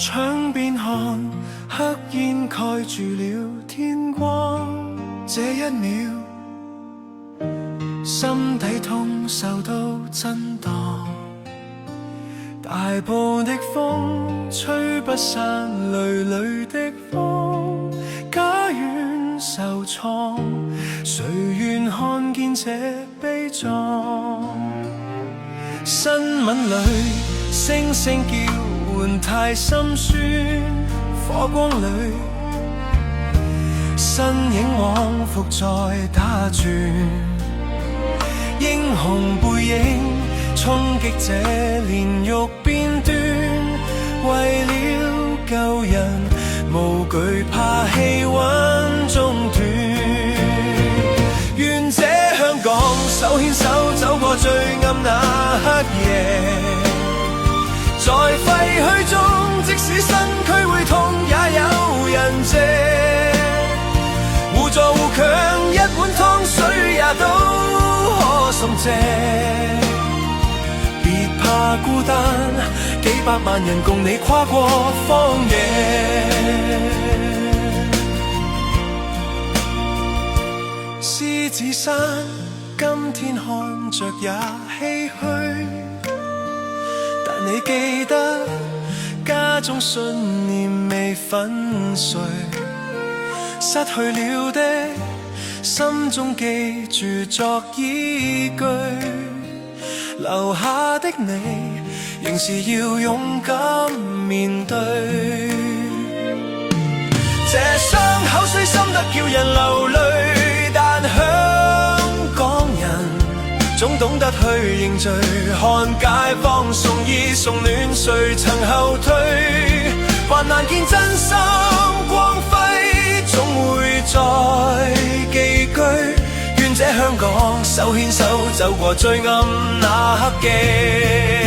窗邊看，黑煙蓋住了天光。這一秒，心底痛受到震盪。大步的風，吹不散纍纍的風。家園受創，誰願看見這悲壯？新聞裏聲聲叫喚太心酸，火光裏身影往復在打轉，英雄背影衝擊這煉獄邊端，為了救人無懼怕氣溫中斷。願這香港手牽手走過最暗那黑夜，在廢墟中即使身軀會痛也有人借，互助互強一碗湯水也都可送謝。別怕孤單，幾百萬人共你跨過荒野。獅子山今天看着也唏噓，但你記得家中信念未粉碎，失去了的心中記住作依據，留下的你仍是要勇敢面對。這傷口雖深得叫人流淚，但香港人總懂得去認罪，看街坊送衣送暖，誰曾後退？還難見真心光輝，總會再寄居。願這香港手牽手走過最暗那黑夜。